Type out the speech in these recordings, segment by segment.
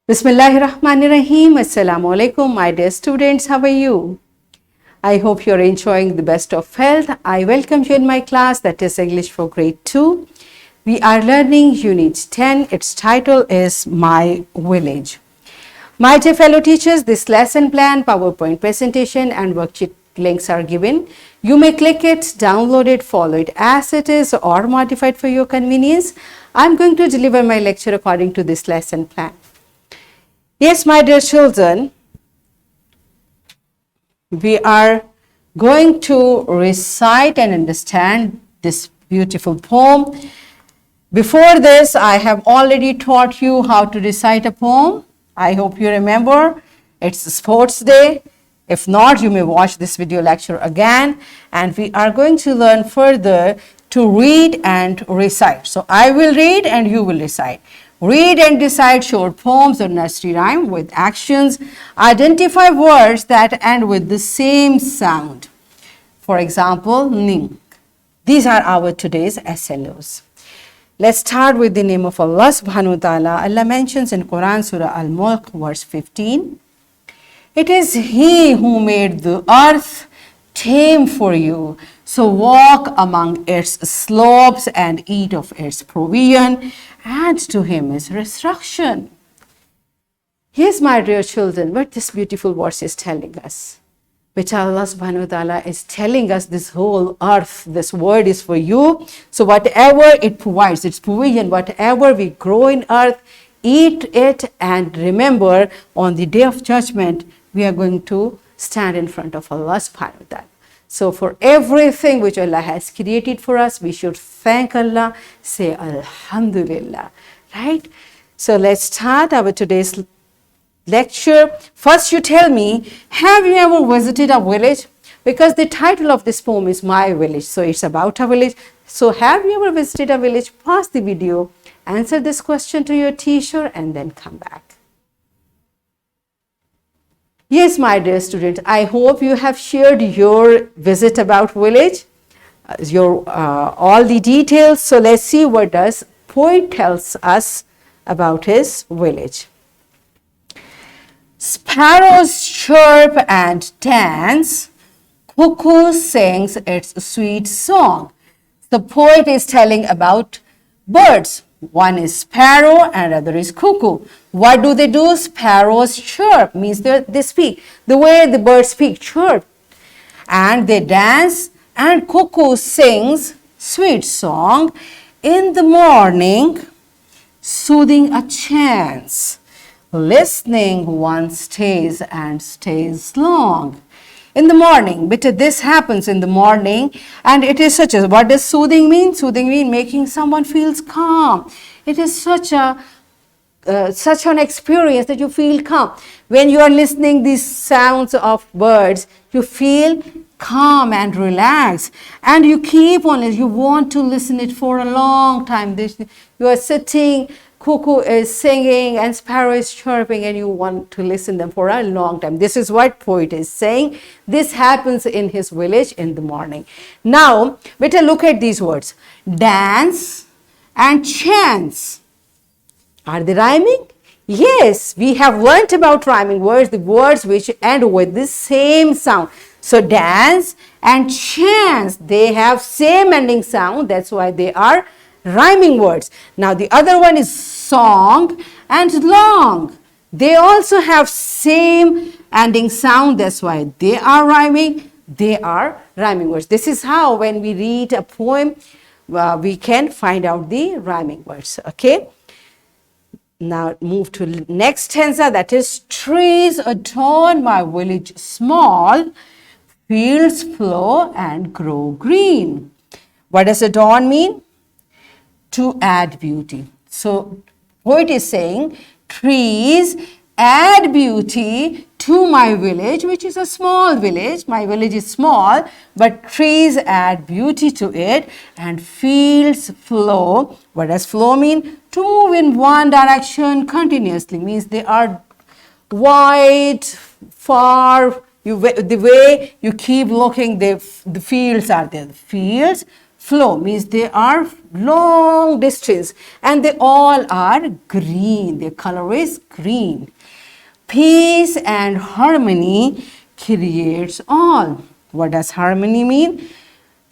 Bismillahirrahmanirrahim. Assalamu alaikum, my dear students. How are you? I hope you're enjoying the best of health. I welcome you in my class, that is English for Grade 2. We are learning Unit 10. Its title is My Village. My dear fellow teachers, this lesson plan, PowerPoint presentation and worksheet links are given. You may click it, download it, follow it as it is or modify it for your convenience. I'm going to deliver my lecture according to this lesson plan. Yes, my dear children, we are going to recite and understand this beautiful poem. Before this, I have already taught you how to recite a poem. I hope you remember. It's sports day. If not, you may watch this video lecture again. And we are going to learn further to read and recite. So I will read and you will recite. Read and recite short poems or nursery rhyme with actions. Identify words that end with the same sound. For example, link. These are our today's SLOs. Let's start with the name of Allah subhanahu wa ta'ala. Allah mentions in Quran Surah Al-Mulk verse 15. It is He who made the earth tame for you. So walk among its slopes and eat of its provision, and to Him is instruction. Yes, my dear children, what this beautiful verse is telling us. Which Allah subhanahu wa ta'ala is telling us this whole earth, this word is for you. So whatever it provides, its provision, whatever we grow in earth, eat it, and remember on the day of judgment, we are going to stand in front of Allah subhanahu wa ta'ala. So for everything which Allah has created for us, we should thank Allah, say Alhamdulillah, right? So let's start our today's lecture. First you tell me, have you ever visited a village? Because the title of this poem is My Village, so it's about a village. So have you ever visited a village? Pause the video, answer this question to your teacher and then come back. Yes, my dear student, I hope you have shared your visit about village, all the details. So let's see what does poet tells us about his village. Sparrows chirp and dance, cuckoo sings its sweet song. The poet is telling about birds. One is sparrow and other is cuckoo. What do? Sparrows chirp, means they speak. The way the birds speak, chirp. And they dance, and cuckoo sings sweet song. In the morning, soothing a chance. Listening one stays and stays long. In the morning, but this happens in the morning, and it is such a, what does soothing mean? Soothing means making someone feels calm. It is such an experience that you feel calm. When you are listening these sounds of birds, you feel calm and relaxed, and you keep on, you want to listen it for a long time. You are sitting, cuckoo is singing and sparrow is chirping, and you want to listen them for a long time. This is what poet is saying. This happens in his village in the morning. Now, better look at these words. Dance and chants. Are they rhyming? Yes, we have learnt about rhyming words, the words which end with the same sound. So dance and chants, they have same ending sound. That's why they are rhyming words. Now the other one is song and long. They also have same ending sound. That's why they are rhyming. They are rhyming words. This is how when we read a poem, we can find out the rhyming words. Okay. Now move to next stanza, that is trees adorn my village small, fields flow and grow green. What does adorn mean? To add beauty. So poet is saying trees add beauty to my village, which is a small village. My village is small, but trees add beauty to it, and fields flow. What does flow mean? To move in one direction continuously, means they are wide, far. The way you keep looking, the fields are there. The fields flow means they are long distance and they all are green. Their color is green. Peace and harmony creates all. What does harmony mean?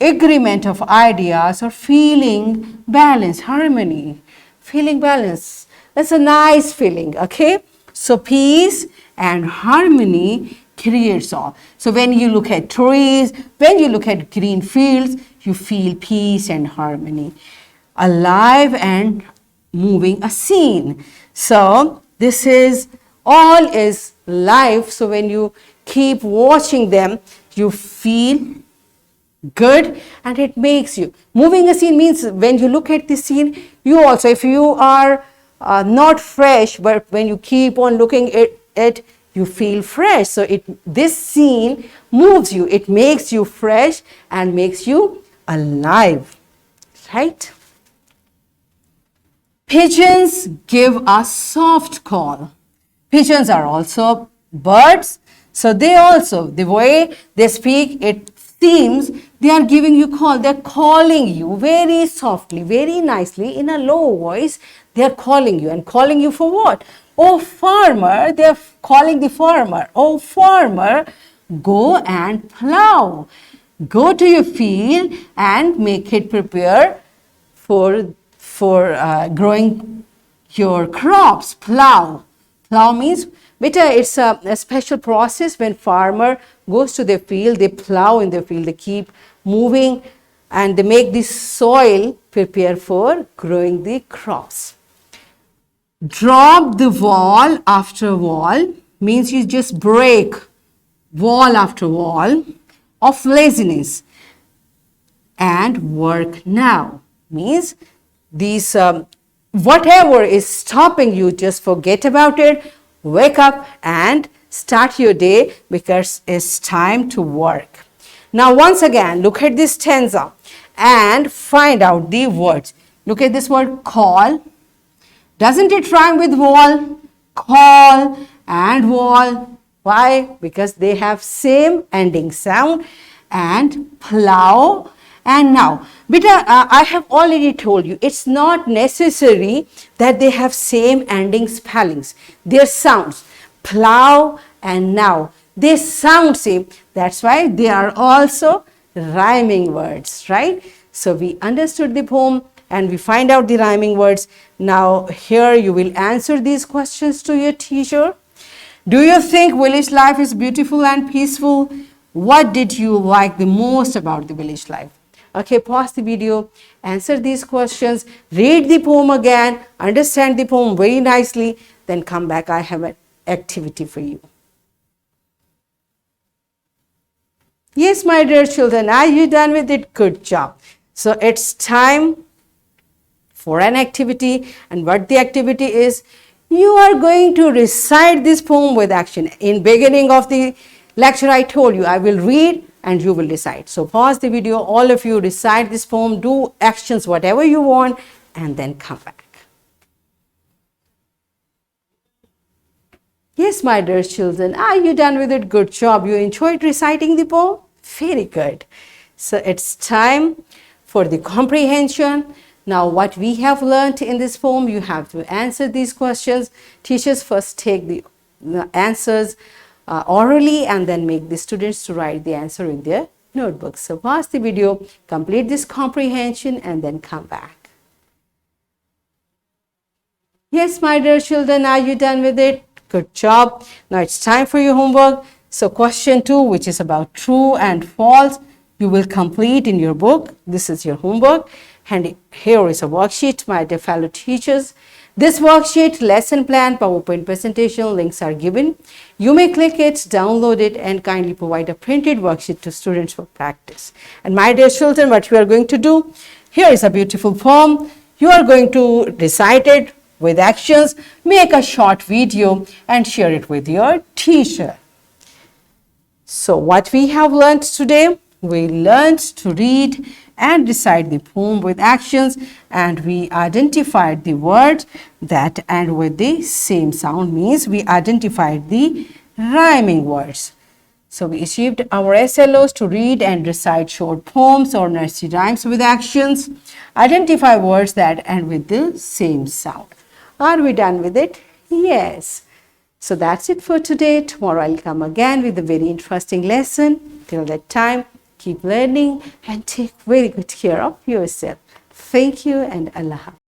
Agreement of ideas or feeling balance, harmony, feeling balance. That's a nice feeling, okay? So peace and harmony creates all. So when you look at trees, when you look at green fields, you feel peace and harmony. Alive and moving a scene. So this is all is life. So when you keep watching them, you feel good and it makes you. Moving a scene means when you look at the scene, you also, if you are not fresh, but when you keep on looking at it, you feel fresh. So this scene moves you. It makes you fresh and makes you alive, right? Pigeons give a soft call. Pigeons are also birds. So they also, the way they speak, it seems they are giving you call. They're calling you very softly, very nicely in a low voice. They're calling you and calling you for what? Oh farmer, they're calling the farmer. Oh farmer, go and plow. Go to your field and make it prepare for growing your crops. Plow. Plow means, beta, it's a special process when farmer goes to their field, they plow in their field, they keep moving and they make the soil prepare for growing the crops. Drop the wall after wall means you just break wall after wall of laziness. And work now means these whatever is stopping you, just forget about it, wake up and start your day because it's time to work. Now once again, look at this stanza and find out the words. Look at this word call. Doesn't it rhyme with wall? Call and wall. Why? Because they have same ending sound. And plow and now. Beta, I have already told you, it's not necessary that they have same ending spellings. Their sounds, plow and now, they sound same. That's why they are also rhyming words, right? So we understood the poem and we find out the rhyming words. Now here you will answer these questions to your teacher. Do you think village life is beautiful and peaceful? What did you like the most about the village life? Okay, pause the video, answer these questions, read the poem again, understand the poem very nicely, then come back. I have an activity for you. Yes, my dear children, are you done with it? Good job. So it's time for an activity, and what the activity is, you are going to recite this poem with action. In beginning of the lecture, I told you I will read and you will recite. So pause the video, all of you recite this poem, do actions, whatever you want, and then come back. Yes, my dear children, are you done with it? Good job. You enjoyed reciting the poem? Very good. So it's time for the comprehension. Now what we have learned in this poem, you have to answer these questions. Teachers first take the answers orally and then make the students to write the answer in their notebooks. So pause the video, complete this comprehension and then come back. Yes, my dear children, are you done with it? Good job. Now it's time for your homework. So question 2, which is about true and false, you will complete in your book. This is your homework. And here is a worksheet, my dear fellow teachers. This worksheet, lesson plan, PowerPoint presentation links are given. You may click it, download it, and kindly provide a printed worksheet to students for practice. And my dear children, what you are going to do, here is a beautiful poem. You are going to recite it with actions, make a short video, and share it with your teacher. So what we have learned today, we learned to read and recite the poem with actions, and we identified the words that end with the same sound, means we identified the rhyming words. So we achieved our SLOs to read and recite short poems or nursery rhymes with actions. Identify words that end with the same sound. Are we done with it? Yes. So that's it for today. Tomorrow I'll come again with a very interesting lesson. Till that time, keep learning and take very good care of yourself. Thank you and Allah Hafiz.